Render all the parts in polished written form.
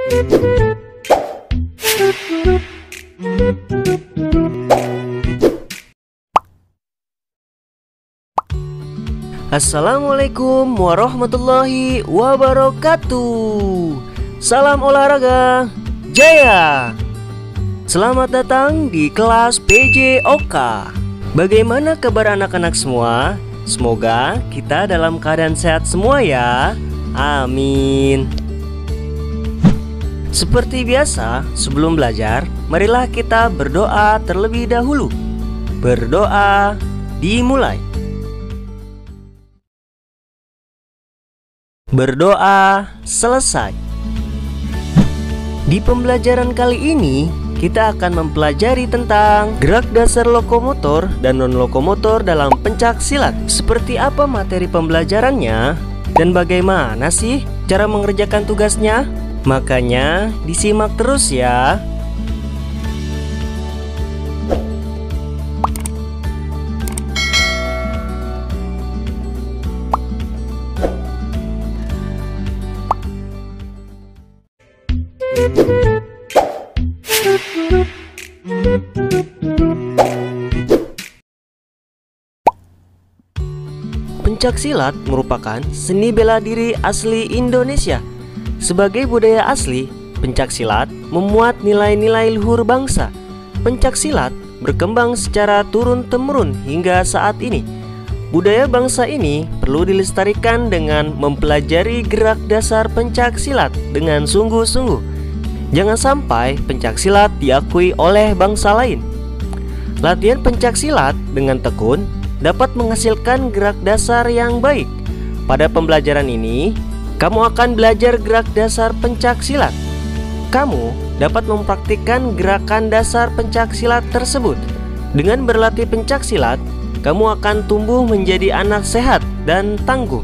Assalamualaikum warahmatullahi wabarakatuh. Salam olahraga jaya. Selamat datang di kelas PJOK. Bagaimana kabar anak-anak semua? Semoga kita dalam keadaan sehat semua ya. Amin. Seperti biasa, sebelum belajar, marilah kita berdoa terlebih dahulu. Berdoa dimulai. Berdoa selesai. Di pembelajaran kali ini, kita akan mempelajari tentang gerak dasar lokomotor dan non-lokomotor dalam pencak silat. Seperti apa materi pembelajarannya dan bagaimana sih cara mengerjakan tugasnya? Makanya disimak terus ya. Pencak silat merupakan seni bela diri asli Indonesia. Sebagai budaya asli, pencak silat memuat nilai-nilai luhur bangsa. Pencak silat berkembang secara turun-temurun hingga saat ini. Budaya bangsa ini perlu dilestarikan dengan mempelajari gerak dasar pencak silat dengan sungguh-sungguh. Jangan sampai pencak silat diakui oleh bangsa lain. Latihan pencak silat dengan tekun dapat menghasilkan gerak dasar yang baik. Pada pembelajaran ini, kamu akan belajar gerak dasar pencak silat. Kamu dapat mempraktikkan gerakan dasar pencak silat tersebut. Dengan berlatih pencak silat, kamu akan tumbuh menjadi anak sehat dan tangguh.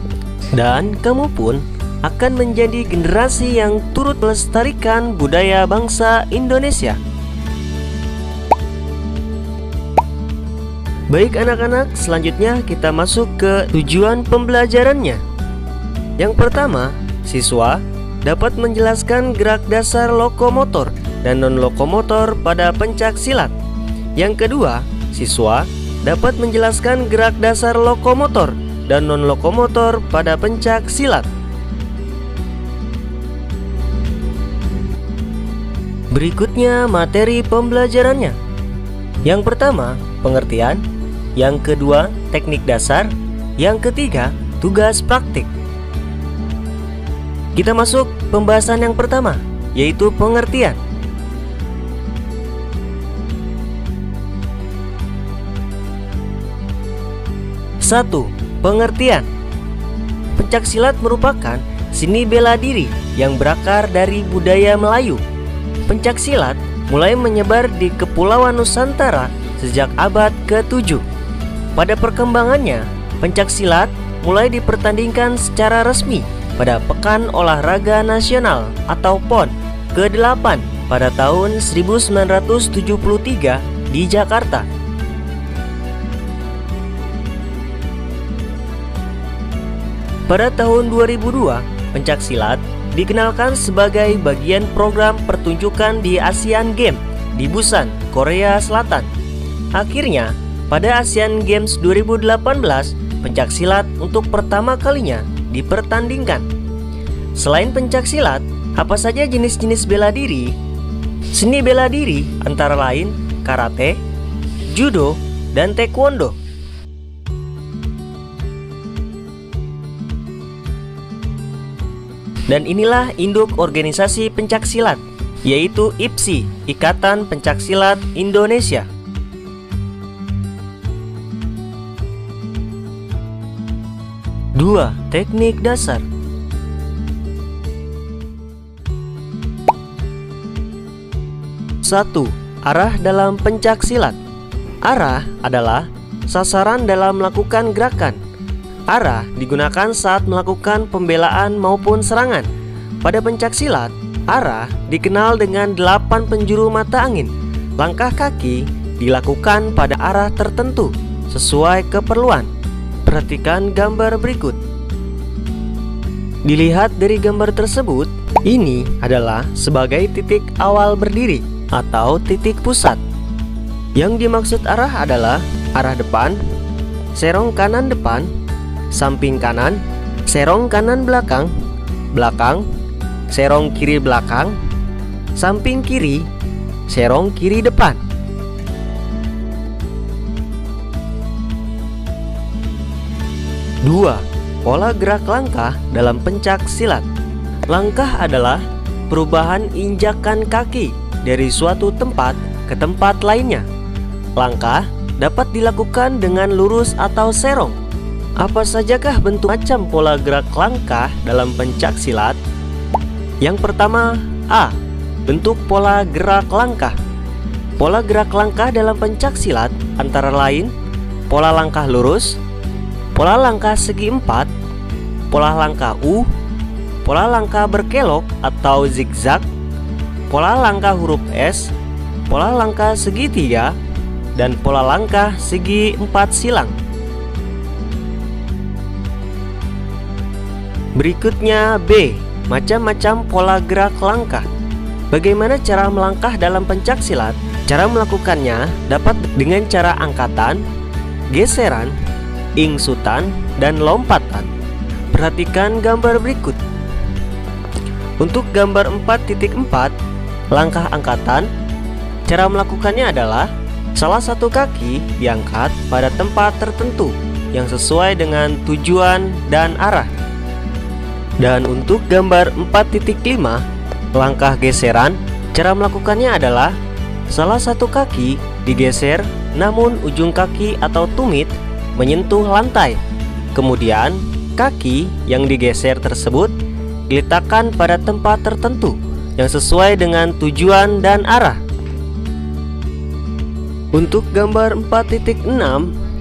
Dan kamu pun akan menjadi generasi yang turut melestarikan budaya bangsa Indonesia. Baik anak-anak, selanjutnya kita masuk ke tujuan pembelajarannya. Yang pertama, siswa dapat menjelaskan gerak dasar lokomotor dan non-lokomotor pada pencak silat. Yang kedua, siswa dapat menjelaskan gerak dasar lokomotor dan non-lokomotor pada pencak silat. Berikutnya materi pembelajarannya. Yang pertama, pengertian. Yang kedua, teknik dasar. Yang ketiga, tugas praktik. Kita masuk pembahasan yang pertama, yaitu pengertian. Satu, pengertian. Pencak silat merupakan seni bela diri yang berakar dari budaya Melayu. Pencak silat mulai menyebar di Kepulauan Nusantara sejak abad ke-7. Pada perkembangannya, pencak silat mulai dipertandingkan secara resmi pada Pekan Olahraga Nasional atau PON ke-8 pada tahun 1973 di Jakarta. Pada tahun 2002, pencak silat dikenalkan sebagai bagian program pertunjukan di Asian Games di Busan, Korea Selatan. Akhirnya, pada Asian Games 2018, pencak silat untuk pertama kalinya dipertandingkan. Selain pencak silat, apa saja jenis-jenis bela diri? Seni bela diri antara lain karate, judo, dan taekwondo. Dan inilah induk organisasi pencak silat, yaitu IPSI, Ikatan Pencak Silat Indonesia. 2. Teknik dasar. Satu. Arah dalam pencak silat. Arah adalah sasaran dalam melakukan gerakan. Arah digunakan saat melakukan pembelaan maupun serangan. Pada pencak silat, arah dikenal dengan 8 penjuru mata angin. Langkah kaki dilakukan pada arah tertentu sesuai keperluan. Perhatikan gambar berikut. Dilihat dari gambar tersebut, Ini adalah sebagai titik awal berdiri atau titik pusat. Yang dimaksud arah adalah arah depan, serong kanan depan, samping kanan, serong kanan belakang, belakang, serong kiri belakang, samping kiri, serong kiri depan. Dua, pola gerak langkah dalam pencak silat. Langkah adalah perubahan injakan kaki dari suatu tempat ke tempat lainnya. Langkah dapat dilakukan dengan lurus atau serong. Apa sajakah bentuk macam pola gerak langkah dalam pencak silat? Yang pertama, A. Bentuk pola gerak langkah. Pola gerak langkah dalam pencak silat antara lain pola langkah lurus, pola langkah segi empat, pola langkah U, pola langkah berkelok atau zigzag, pola langkah huruf S, pola langkah segitiga, dan pola langkah segi empat silang. Berikutnya B. Macam-macam pola gerak langkah. Bagaimana cara melangkah dalam pencak silat? Cara melakukannya dapat dengan cara angkatan, geseran, ingsutan, dan lompatan. Perhatikan gambar berikut. Untuk gambar 4.4, langkah angkatan, cara melakukannya adalah salah satu kaki diangkat pada tempat tertentu yang sesuai dengan tujuan dan arah. Dan untuk gambar 4.5, langkah geseran, cara melakukannya adalah salah satu kaki digeser namun ujung kaki atau tumit menyentuh lantai. Kemudian kaki yang digeser tersebut diletakkan pada tempat tertentu yang sesuai dengan tujuan dan arah. Untuk gambar 4.6,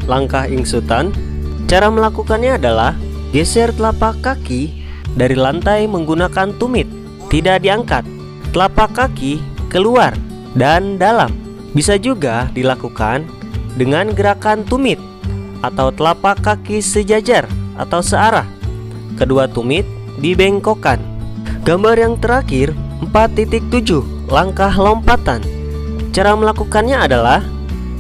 langkah ingsutan, cara melakukannya adalah geser telapak kaki dari lantai menggunakan tumit, tidak diangkat. Telapak kaki keluar dan dalam. Bisa juga dilakukan dengan gerakan tumit atau telapak kaki sejajar atau searah. Kedua tumit dibengkokkan. Gambar yang terakhir 4.7, langkah lompatan. Cara melakukannya adalah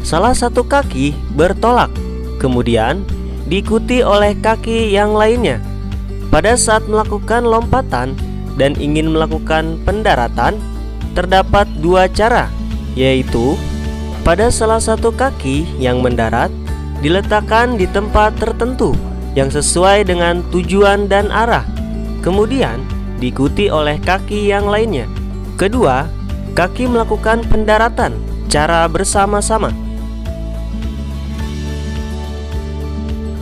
salah satu kaki bertolak, kemudian diikuti oleh kaki yang lainnya. Pada saat melakukan lompatan dan ingin melakukan pendaratan, terdapat dua cara, yaitu pada salah satu kaki yang mendarat diletakkan di tempat tertentu yang sesuai dengan tujuan dan arah, kemudian diikuti oleh kaki yang lainnya. Kedua, kaki melakukan pendaratan cara bersama-sama.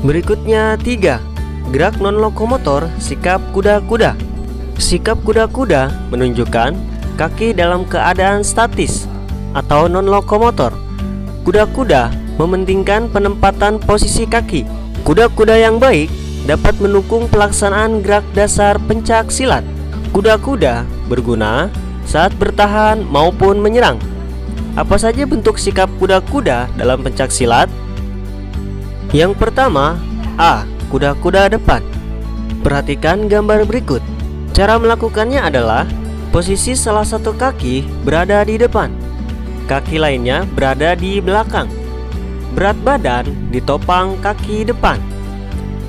Berikutnya 3. Gerak non-lokomotor sikap kuda-kuda. Sikap kuda-kuda menunjukkan kaki dalam keadaan statis atau non-lokomotor. Kuda-kuda mementingkan penempatan posisi kaki. Kuda-kuda yang baik dapat mendukung pelaksanaan gerak dasar pencak silat. Kuda-kuda berguna saat bertahan maupun menyerang. Apa saja bentuk sikap kuda-kuda dalam pencak silat? Yang pertama, A. Kuda-kuda depan. Perhatikan gambar berikut. Cara melakukannya adalah posisi salah satu kaki berada di depan, kaki lainnya berada di belakang. Berat badan ditopang kaki depan.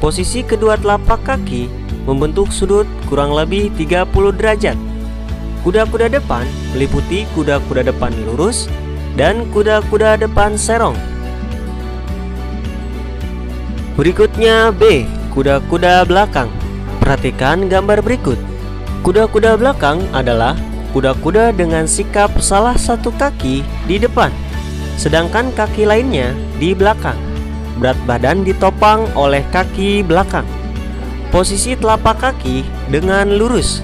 Posisi kedua telapak kaki membentuk sudut kurang lebih 30 derajat. Kuda-kuda depan meliputi kuda-kuda depan lurus dan kuda-kuda depan serong. Berikutnya B. Kuda-kuda belakang. Perhatikan gambar berikut. Kuda-kuda belakang adalah kuda-kuda dengan sikap salah satu kaki di depan, sedangkan kaki lainnya di belakang. Berat badan ditopang oleh kaki belakang. Posisi telapak kaki dengan lurus.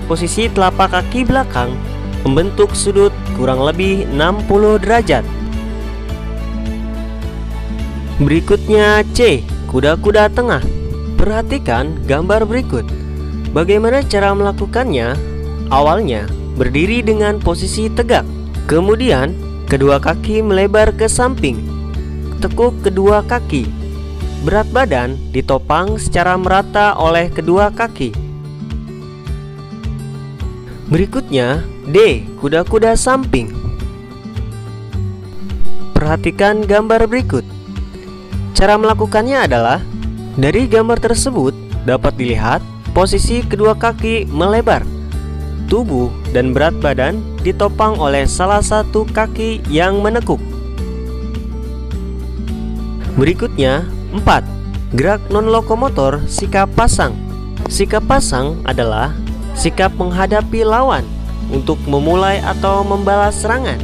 Posisi telapak kaki belakang membentuk sudut kurang lebih 60 derajat. Berikutnya C. Kuda-kuda tengah. Perhatikan gambar berikut. Bagaimana cara melakukannya? Awalnya berdiri dengan posisi tegak, kemudian kedua kaki melebar ke samping. Tekuk kedua kaki. Berat badan ditopang secara merata oleh kedua kaki. Berikutnya D. Kuda-kuda samping. Perhatikan gambar berikut. Cara melakukannya adalah dari gambar tersebut dapat dilihat posisi kedua kaki melebar. Tubuh dan berat badan ditopang oleh salah satu kaki yang menekuk. Berikutnya 4. Gerak non-lokomotor sikap pasang. Sikap pasang adalah sikap menghadapi lawan untuk memulai atau membalas serangan.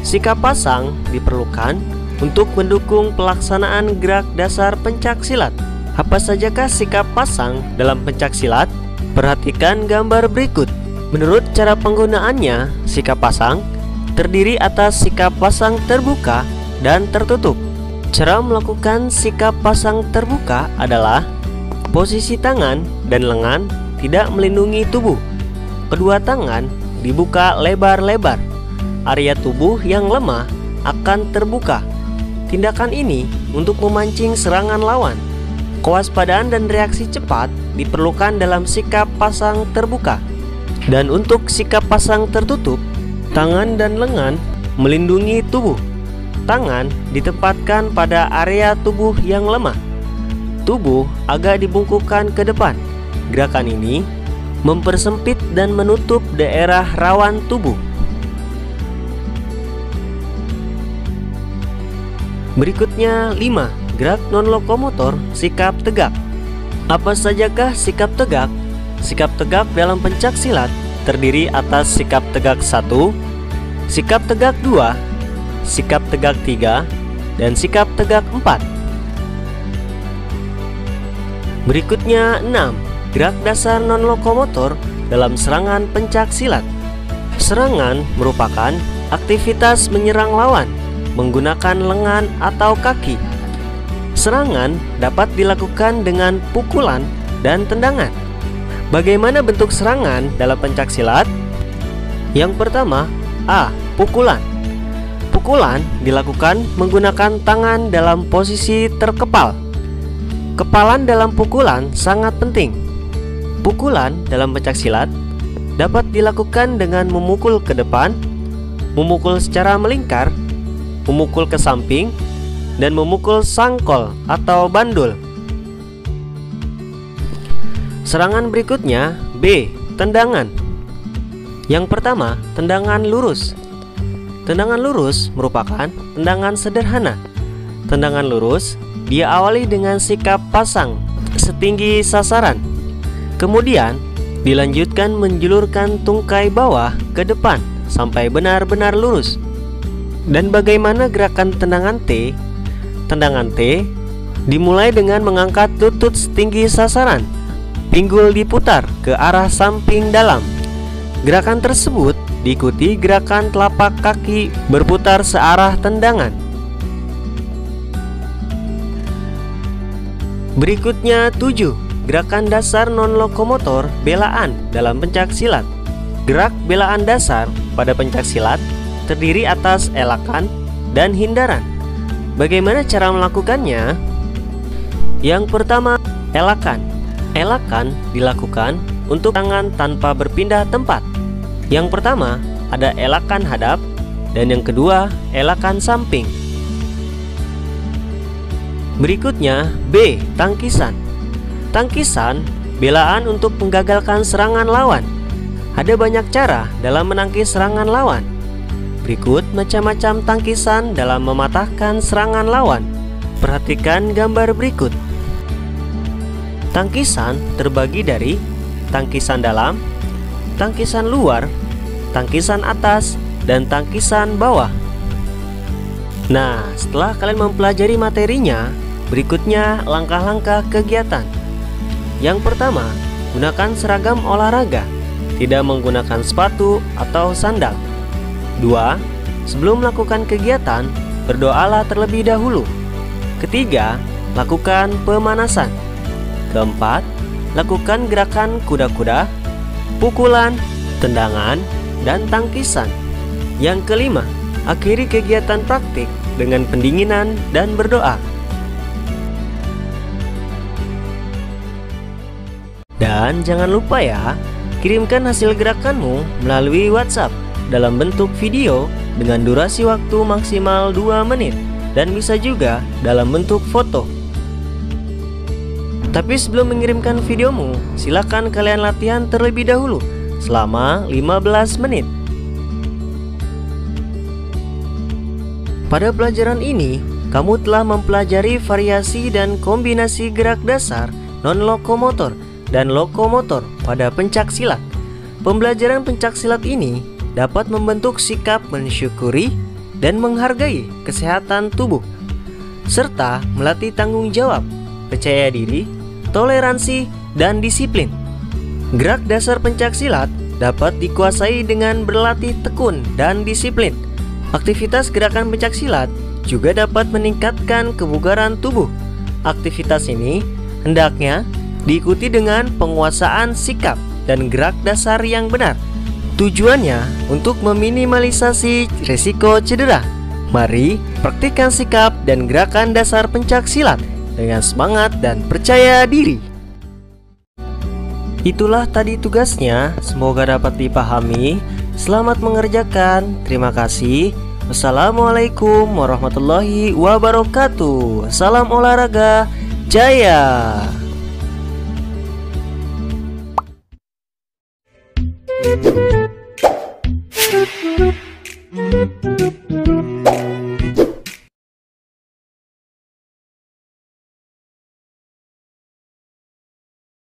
Sikap pasang diperlukan untuk mendukung pelaksanaan gerak dasar pencaksilat. Apa sajakah sikap pasang dalam pencaksilat? Perhatikan gambar berikut. Menurut cara penggunaannya, sikap pasang terdiri atas sikap pasang terbuka dan tertutup. Cara melakukan sikap pasang terbuka adalah posisi tangan dan lengan tidak melindungi tubuh. Kedua tangan dibuka lebar-lebar. Area tubuh yang lemah akan terbuka. Tindakan ini untuk memancing serangan lawan. Kewaspadaan dan reaksi cepat diperlukan dalam sikap pasang terbuka. Dan untuk sikap pasang tertutup, tangan dan lengan melindungi tubuh. Tangan ditempatkan pada area tubuh yang lemah. Tubuh agak dibungkukkan ke depan. Gerakan ini mempersempit dan menutup daerah rawan tubuh. Berikutnya 5. Gerak non-lokomotor sikap tegak. Apa sajakah sikap tegak? Sikap tegak dalam pencaksilat terdiri atas sikap tegak 1, sikap tegak 2, sikap tegak 3, dan sikap tegak 4. Berikutnya 6. Gerak dasar non-lokomotor dalam serangan pencaksilat. Serangan merupakan aktivitas menyerang lawan menggunakan lengan atau kaki. Serangan dapat dilakukan dengan pukulan dan tendangan. Bagaimana bentuk serangan dalam pencaksilat? Yang pertama, A. Pukulan. Pukulan dilakukan menggunakan tangan dalam posisi terkepal. Kepalan dalam pukulan sangat penting. Pukulan dalam pencaksilat dapat dilakukan dengan memukul ke depan, memukul secara melingkar, memukul ke samping, dan memukul sangkol atau bandul. Serangan berikutnya B. Tendangan. Yang pertama, tendangan lurus. Tendangan lurus merupakan tendangan sederhana. Tendangan lurus diawali dengan sikap pasang setinggi sasaran. Kemudian dilanjutkan menjulurkan tungkai bawah ke depan sampai benar-benar lurus. Dan bagaimana gerakan tendangan T? Tendangan T dimulai dengan mengangkat lutut setinggi sasaran. Pinggul diputar ke arah samping dalam. Gerakan tersebut diikuti gerakan telapak kaki berputar searah tendangan. Berikutnya 7. Gerakan dasar non-lokomotor belaan dalam pencaksilat. Gerak belaan dasar pada pencaksilat terdiri atas elakan dan hindaran. Bagaimana cara melakukannya? Yang pertama, elakan. Elakan dilakukan untuk tangan tanpa berpindah tempat. Yang pertama ada elakan hadap dan yang kedua elakan samping. Berikutnya B. Tangkisan. Tangkisan belaan untuk menggagalkan serangan lawan. Ada banyak cara dalam menangkis serangan lawan. Berikut macam-macam tangkisan dalam mematahkan serangan lawan. Perhatikan gambar berikut. Tangkisan terbagi dari tangkisan dalam, tangkisan luar, tangkisan atas, dan tangkisan bawah. Nah, setelah kalian mempelajari materinya, berikutnya langkah-langkah kegiatan. Yang pertama, gunakan seragam olahraga, tidak menggunakan sepatu atau sandal. 2. Sebelum melakukan kegiatan, berdoalah terlebih dahulu. Ketiga, lakukan pemanasan. Keempat, lakukan gerakan kuda-kuda, pukulan, tendangan, dan tangkisan. Yang kelima, akhiri kegiatan praktik dengan pendinginan dan berdoa. Dan jangan lupa ya, Kirimkan hasil gerakanmu melalui WhatsApp dalam bentuk video dengan durasi waktu maksimal 2 menit dan bisa juga dalam bentuk foto. Tapi sebelum mengirimkan videomu, silakan kalian latihan terlebih dahulu selama 15 menit. Pada pelajaran ini, kamu telah mempelajari variasi dan kombinasi gerak dasar non-lokomotor dan lokomotor pada pencak silat. Pembelajaran pencak silat ini dapat membentuk sikap mensyukuri dan menghargai kesehatan tubuh, serta melatih tanggung jawab, percaya diri, toleransi, dan disiplin. Gerak dasar pencak silat dapat dikuasai dengan berlatih tekun dan disiplin. Aktivitas gerakan pencak silat juga dapat meningkatkan kebugaran tubuh. Aktivitas ini hendaknya diikuti dengan penguasaan sikap dan gerak dasar yang benar. Tujuannya untuk meminimalisasi risiko cedera. Mari praktikkan sikap dan gerakan dasar pencak silat dengan semangat dan percaya diri. Itulah tadi tugasnya, semoga dapat dipahami. Selamat mengerjakan. Terima kasih. Wassalamualaikum warahmatullahi wabarakatuh. Salam olahraga jaya. Thank you.